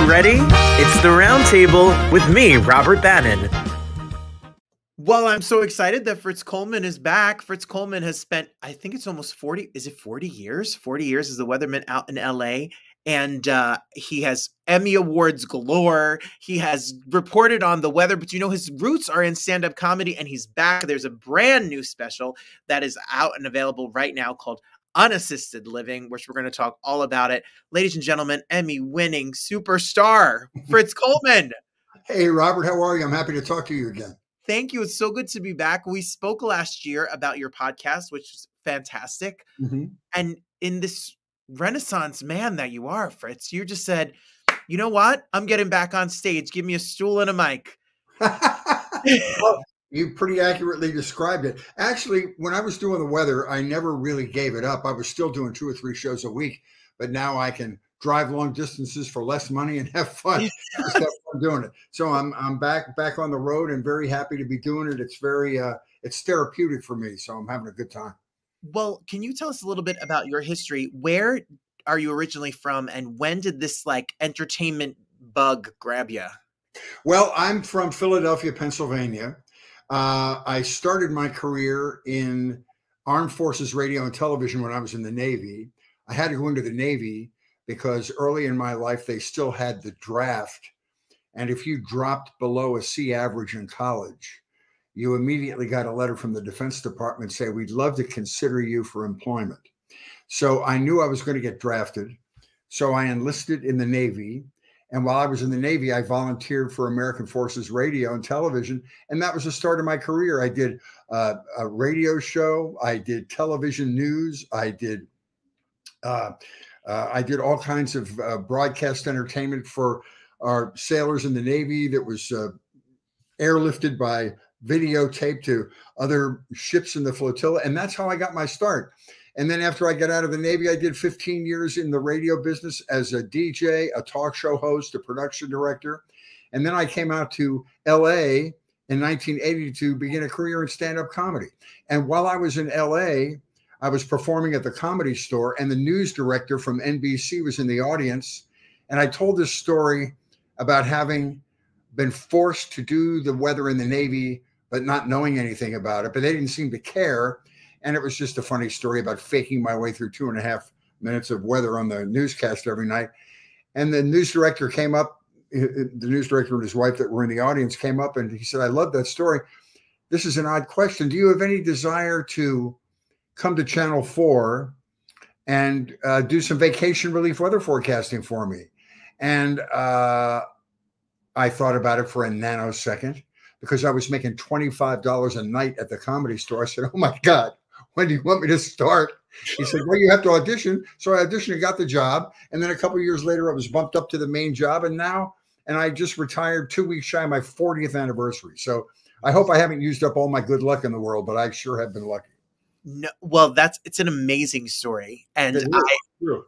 you ready? It's the Roundtable with me, Robert Bannon. Well, I'm so excited that Fritz Coleman is back. Fritz Coleman has spent, I think it's almost 40, is it 40 years? 40 years as the weatherman out in LA. And he has Emmy Awards galore. He has reported on the weather, but you know, his roots are in stand-up comedy, and he's back. There's a brand new special that is out and available right now called Unassisted Living, which we're going to talk all about it. Ladies and gentlemen, Emmy-winning superstar, Fritz Coleman. Hey, Robert, how are you? I'm happy to talk to you again. Thank you. It's so good to be back. We spoke last year about your podcast, which is fantastic. And in this Renaissance man that you are, Fritz, you just said, you know what? I'm getting back on stage. Give me a stool and a mic. Well, you pretty accurately described it. Actually, when I was doing the weather, I never really gave it up. I was still doing 2 or 3 shows a week, but now I can drive long distances for less money and have fun. Just have fun doing it. So I'm back on the road and very happy to be doing it. It's very it's therapeutic for me, so I'm having a good time. Well, can you tell us a little bit about your history? Where are you originally from, and when did this like entertainment bug grab you? Well, I'm from Philadelphia, Pennsylvania. I started my career in Armed Forces Radio and Television when I was in the Navy. I had to go into the Navy because early in my life, they still had the draft. And if you dropped below a C average in college, you immediately got a letter from the Defense Department saying, we'd love to consider you for employment. So I knew I was going to get drafted. So I enlisted in the Navy. And while I was in the Navy, I volunteered for American Forces Radio and Television. And that was the start of my career. I did a radio show. I did television news. I did all kinds of broadcast entertainment for our sailors in the Navy that was airlifted by videotape to other ships in the flotilla. And that's how I got my start. And then after I got out of the Navy, I did 15 years in the radio business as a DJ, a talk show host, a production director. And then I came out to LA in 1980 to begin a career in stand-up comedy. And while I was in LA, I was performing at the Comedy Store, and the news director from NBC was in the audience. And I told this story about having been forced to do the weather in the Navy, but not knowing anything about it. But they didn't seem to care. And it was just a funny story about faking my way through 2.5 minutes of weather on the newscast every night. And the news director came up, the news director and his wife that were in the audience came up, and he said, I love that story. This is an odd question. Do you have any desire to come to Channel 4 and do some vacation relief weather forecasting for me? And I thought about it for a nanosecond because I was making $25 a night at the Comedy Store. I said, oh my God, when do you want me to start? He said, well, you have to audition. So I auditioned and got the job. And then a couple of years later, I was bumped up to the main job. And I just retired 2 weeks shy of my 40th anniversary. So I hope I haven't used up all my good luck in the world, but I sure have been lucky. No, well, it's an amazing story. And real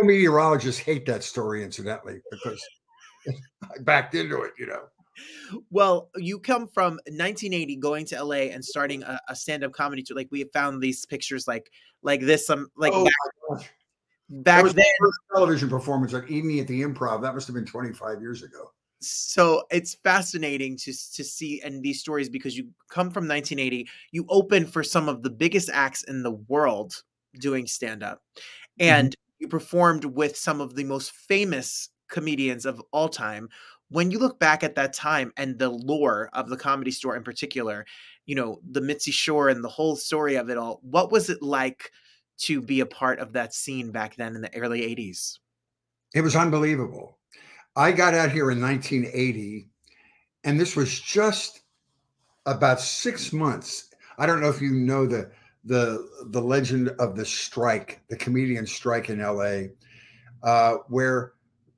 meteorologists hate that story, incidentally, because I backed into it, you know. Well, you come from 1980 going to LA and starting a stand-up comedy tour. Like we have found these pictures like this. Back then, my first television performance at Evening at the Improv. That must have been 25 years ago. So it's fascinating to see and these stories because you come from 1980. You open for some of the biggest acts in the world doing stand-up, and you performed with some of the most famous comedians of all time. When you look back at that time and the lore of the Comedy Store in particular, you know, the Mitzi Shore and the whole story of it all, what was it like to be a part of that scene back then in the early 80s? It was unbelievable. I got out here in 1980, and this was just about 6 months. I don't know if you know the legend of the strike, the comedian strike in LA, where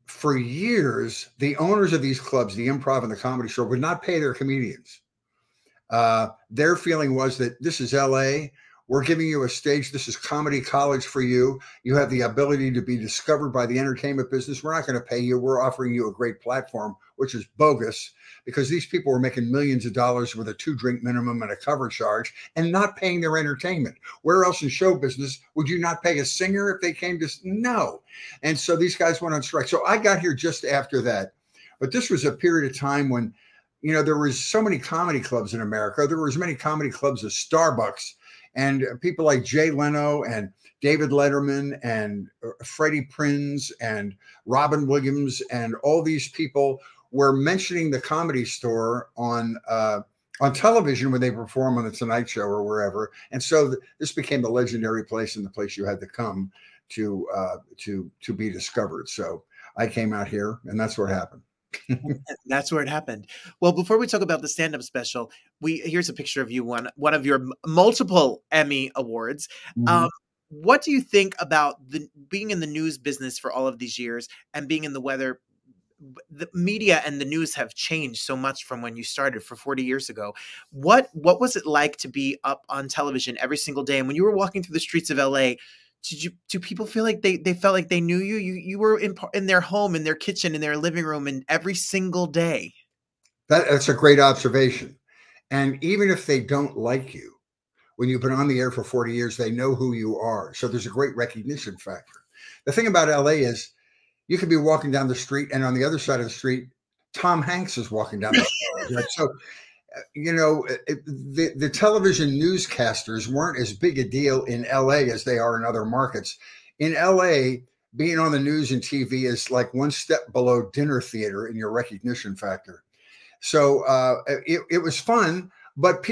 for years, the owners of these clubs, the Improv and the Comedy Store, would not pay their comedians. Their feeling was that this is LA. We're giving you a stage. This is comedy college for you. You have the ability to be discovered by the entertainment business. We're not going to pay you. We're offering you a great platform, which is bogus because these people were making millions of dollars with a 2-drink minimum and a cover charge and not paying their entertainment. Where else in show business would you not pay a singer if they came to? No. And so these guys went on strike. So I got here just after that. But this was a period of time when, you know, there was so many comedy clubs in America. There were as many comedy clubs as Starbucks. And people like Jay Leno and David Letterman and Freddie Prinze and Robin Williams and all these people were mentioning the Comedy Store on television when they perform on the Tonight Show or wherever. And so this became the legendary place and the place you had to come to be discovered. So I came out here, and that's what happened. That's where it happened. Well, before we talk about the stand-up special, here's a picture of you won one of your multiple Emmy awards. Mm-hmm. What do you think about being in the news business for all of these years and being in the weather? The media and the news have changed so much from when you started for 40 years ago. What was it like to be up on television every single day? And when you were walking through the streets of LA, do people feel like they felt like they knew you? You were in their home, in their kitchen, in their living room, and every single day. That's a great observation. And even if they don't like you, when you've been on the air for 40 years, they know who you are. So there's a great recognition factor. The thing about LA is you could be walking down the street, and on the other side of the street, Tom Hanks is walking down the street. Right? So, you know, the television newscasters weren't as big a deal in LA as they are in other markets. In LA, being on the news and TV is like one step below dinner theater in your recognition factor. So it was fun, but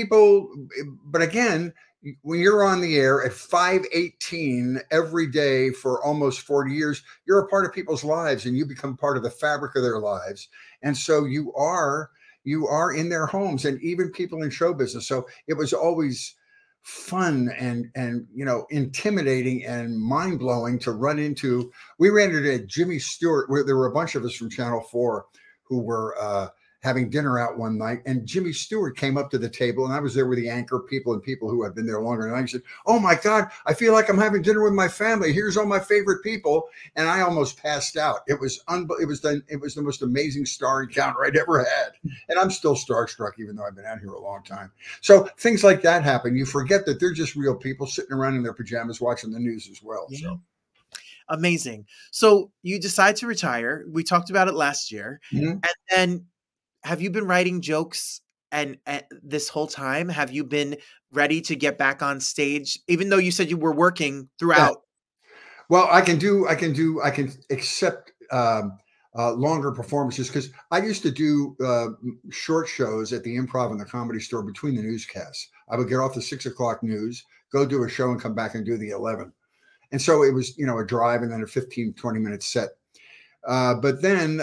again, when you're on the air at 5:18 every day for almost 40 years, you're a part of people's lives and you become part of the fabric of their lives. And so you are in their homes, and even people in show business. So it was always fun and you know, intimidating and mind blowing to run into. We ran into Jimmy Stewart, where there were a bunch of us from Channel 4 who were having dinner out one night, and Jimmy Stewart came up to the table, and I was there with the anchor people and people who had been there longer. And I said, "Oh my God, I feel like I'm having dinner with my family. Here's all my favorite people." And I almost passed out. It was the most amazing star encounter I'd ever had. And I'm still starstruck, even though I've been out here a long time. So things like that happen. You forget that they're just real people sitting around in their pajamas watching the news as well. Yeah. So. Amazing. So you decide to retire. We talked about it last year. Mm-hmm. And then have you been writing jokes and this whole time? Have you been ready to get back on stage, even though you said you were working throughout? Yeah. Well, I can accept longer performances, because I used to do short shows at the Improv and the Comedy Store between the newscasts. I would get off the 6 o'clock news, go do a show, and come back and do the 11. And so it was, you know, a drive and then a 15, 20-minute set. But then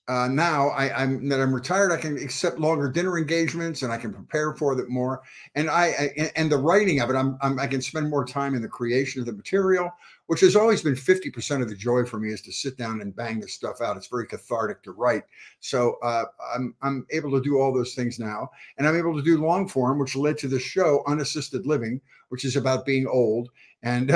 now I'm retired, I can accept longer dinner engagements, and I can prepare for it more. And and the writing of it, I can spend more time in the creation of the material, which has always been 50% of the joy for me, is to sit down and bang this stuff out. It's very cathartic to write. So I'm able to do all those things now, and I'm able to do long form, which led to the show Unassisted Living, which is about being old and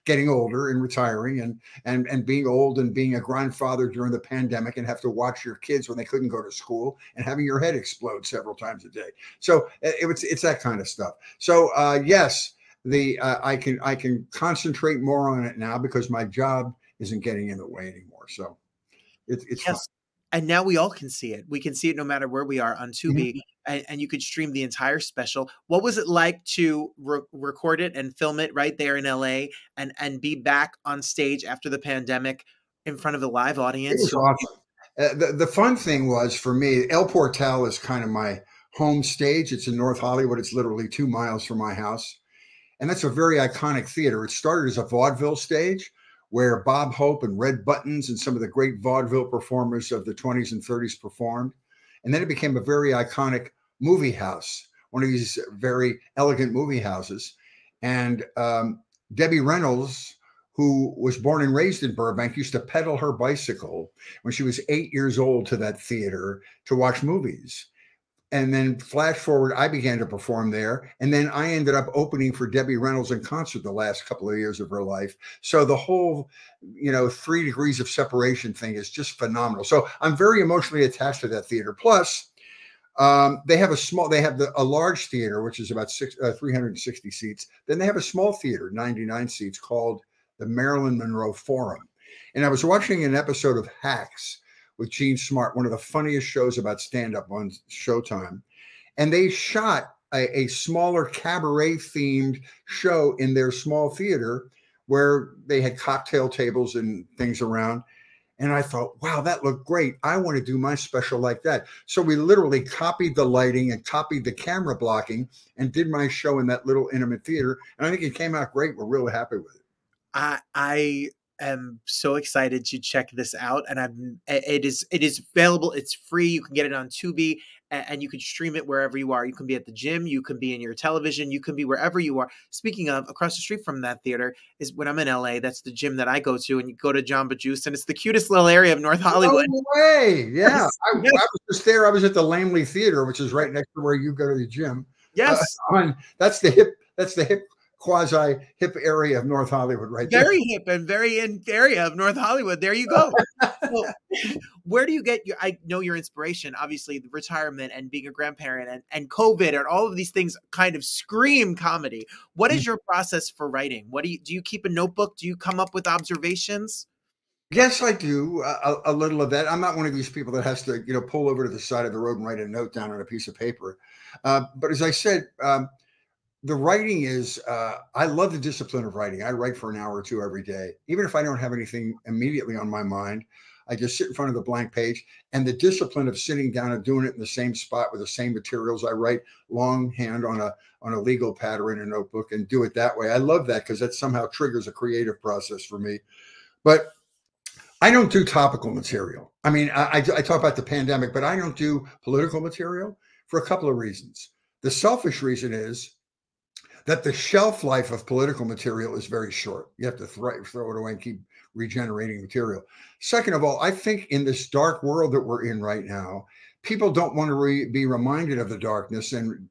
getting older and retiring and being old and being a grandfather during the pandemic and have to watch your kids when they couldn't go to school and having your head explode several times a day. So it's that kind of stuff. So yes, I can concentrate more on it now because my job isn't getting in the way anymore. So it's fun. And now we all can see it. We can see it no matter where we are on Tubi, and you could stream the entire special. What was it like to record it and film it right there in LA and be back on stage after the pandemic in front of a live audience? It was awesome. The fun thing was, for me, El Portal is kind of my home stage. It's in North Hollywood. It's literally 2 miles from my house. And that's a very iconic theater. It started as a vaudeville stage, where Bob Hope and Red Buttons and some of the great vaudeville performers of the 20s and 30s performed. And then it became a very iconic movie house, one of these very elegant movie houses. And Debbie Reynolds, who was born and raised in Burbank, used to pedal her bicycle when she was 8 years old to that theater to watch movies. And then flash forward, I began to perform there. And then I ended up opening for Debbie Reynolds in concert the last couple of years of her life. So the whole, 3 degrees of separation thing is just phenomenal. So I'm very emotionally attached to that theater. Plus, they have a large theater, which is about 360 seats. Then they have a small theater, 99 seats, called the Marilyn Monroe Forum. And I was watching an episode of Hacks with Gene Smart, one of the funniest shows about stand-up on Showtime. And they shot a smaller cabaret-themed show in their small theater where they had cocktail tables and things around. And I thought, wow, that looked great. I want to do my special like that. So we literally copied the lighting and copied the camera blocking and did my show in that little intimate theater. And I think it came out great. We're really happy with it. I am so excited to check this out, and it is available. It's free. You can get it on Tubi, and you can stream it wherever you are. You can be at the gym, you can be in your television, you can be wherever you are. Speaking of, across the street from that theater is, when I'm in LA, that's the gym that I go to, and you go to Jamba Juice, and it's the cutest little area of North Hollywood. No way. Yeah. I was just there. I was at the Langley Theater, which is right next to where you go to the gym. Yes. That's the hip quasi hip area of North Hollywood, right there. Very hip and very in area of North Hollywood. There you go. So, where do you get I know your inspiration, obviously the retirement and being a grandparent and COVID and all of these things kind of scream comedy. What is your process for writing? What do you keep a notebook? Do you come up with observations? Yes, I do a little of that. I'm not one of these people that has to, pull over to the side of the road and write a note down on a piece of paper. But as I said, the writing is, I love the discipline of writing. I write for an hour or two every day. Even if I don't have anything immediately on my mind, I just sit in front of the blank page, and the discipline of sitting down and doing it in the same spot with the same materials. I write longhand on a legal pad or in a notebook and do it that way. I love that because that somehow triggers a creative process for me. But I don't do topical material. I mean, I talk about the pandemic, but I don't do political material for a couple of reasons. The selfish reason is that the shelf life of political material is very short. You have to throw it away and keep regenerating material. Second of all, I think in this dark world that we're in right now, people don't want to be reminded of the darkness and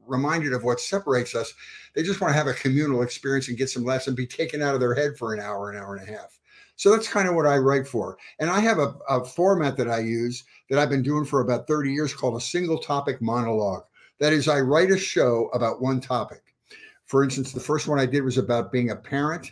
reminded of what separates us. They just want to have a communal experience and get some laughs and be taken out of their head for an hour and a half. So that's kind of what I write for. And I have a format that I use that I've been doing for about 30 years called a single topic monologue. That is, I write a show about one topic. For instance, the first one I did was about being a parent,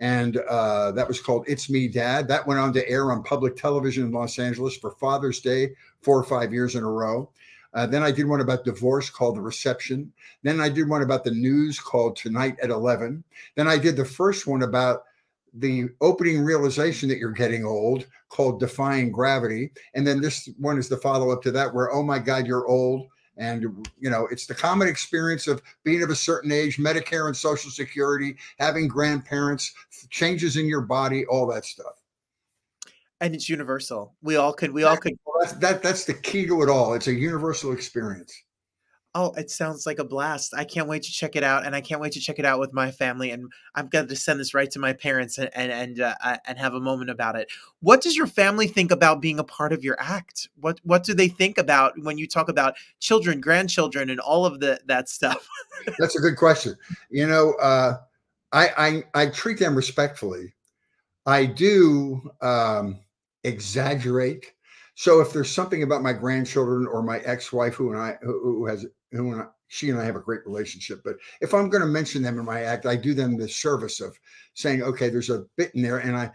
and that was called It's Me, Dad. That went on to air on public television in Los Angeles for Father's Day 4 or 5 years in a row. Then I did one about divorce called The Reception. Then I did one about the news called Tonight at 11. Then I did the first one about the opening realization that you're getting old called Defying Gravity. And then this one is the follow-up to that where, oh my God, you're old. And, it's the common experience of being of a certain age, Medicare and Social Security, having grandparents, changes in your body, all that stuff. And it's universal. We all could. That's the key to it all. It's a universal experience. Oh, it sounds like a blast. I can't wait to check it out. And I can't wait to check it out with my family. And I've got to send this right to my parents and have a moment about it. What does your family think about being a part of your act? What do they think about when you talk about children, grandchildren, and all of that stuff? That's a good question. I treat them respectfully. I do exaggerate. So if there's something about my grandchildren or my ex-wife she and I have a great relationship, but if I'm going to mention them in my act, I do them the service of saying, okay, there's a bit in there. And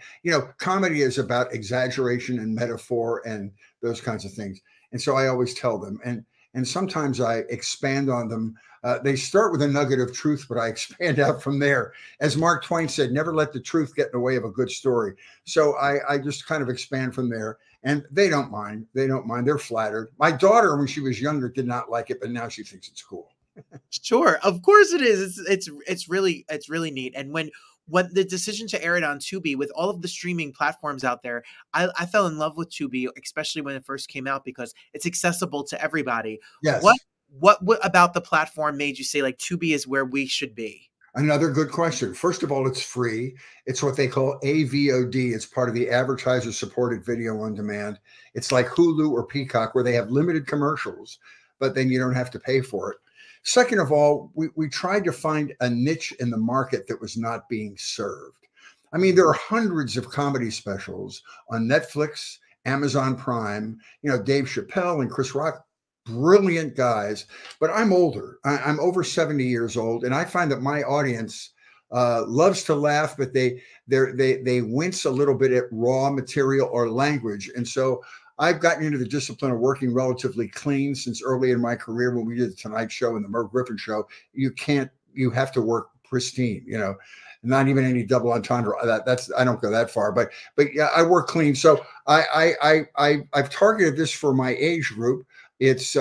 comedy is about exaggeration and metaphor and those kinds of things. And so I always tell them, and sometimes I expand on them. They start with a nugget of truth, but I expand out from there. As Mark Twain said, never let the truth get in the way of a good story. So I just kind of expand from there. And they don't mind. They're flattered. My daughter, when she was younger, did not like it, but now she thinks it's cool. Sure. Of course it is. It's really neat. And when the decision to air it on Tubi with all of the streaming platforms out there, I fell in love with Tubi, especially when it first came out, because it's accessible to everybody. Yes. What about the platform made you say, like, Tubi is where we should be? Another good question. First of all, it's free. It's what they call AVOD. It's part of the advertiser-supported video on demand. It's like Hulu or Peacock, where they have limited commercials. but then you don't have to pay for it. Second of all, we tried to find a niche in the market that was not being served. I mean, there are hundreds of comedy specials on Netflix, Amazon Prime, you know, Dave Chappelle and Chris Rock, brilliant guys, but I'm older. I'm over 70 years old, and I find that my audience loves to laugh, but they wince a little bit at raw material or language. And so I've gotten into the discipline of working relatively clean since early in my career. When we did the Tonight Show and the Merv Griffin Show, you have to work pristine, you know, not even any double entendre. I don't go that far, but yeah, I work clean. So I've targeted this for my age group. It's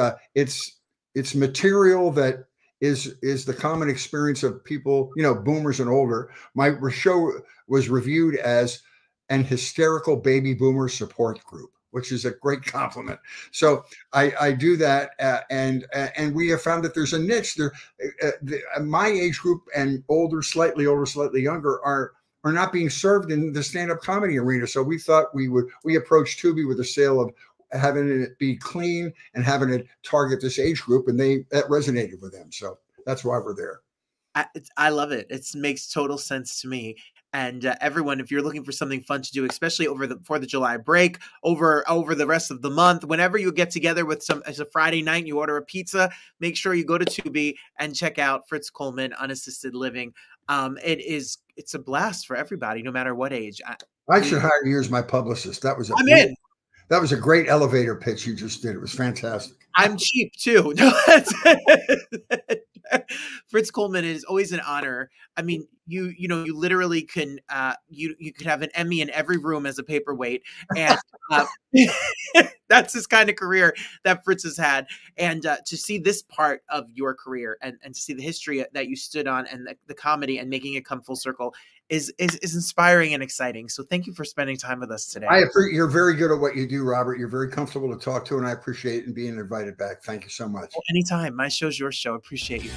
material that is the common experience of people, you know, boomers and older. My show was reviewed as an hysterical baby boomer support group, which is a great compliment. So I do that, and we have found that there's a niche there. My age group and slightly older, slightly younger are not being served in the stand-up comedy arena. So we thought we approached Tubi with a sale of having it be clean and having it target this age group, and that resonated with them. So that's why we're there. I love it. It makes total sense to me. And everyone, if you're looking for something fun to do, especially over the 4th of July break, over the rest of the month, whenever you get together with as a Friday night and you order a pizza, make sure you go to Tubi and check out Fritz Coleman, Unassisted Living. It's a blast for everybody, no matter what age. I should hire you as my publicist. That was a great elevator pitch you just did. It was fantastic. I'm cheap too. No, Fritz Coleman, is always an honor. I mean, you literally can you could have an Emmy in every room as a paperweight, and that's this kind of career that Fritz has had. And to see this part of your career and to see the history that you stood on and the comedy and making it come full circle is inspiring and exciting. So thank you for spending time with us today. You're very good at what you do, Robert. You're very comfortable to talk to, and I appreciate it and being invited back. Thank you so much. Well, anytime. My show's your show. Appreciate you.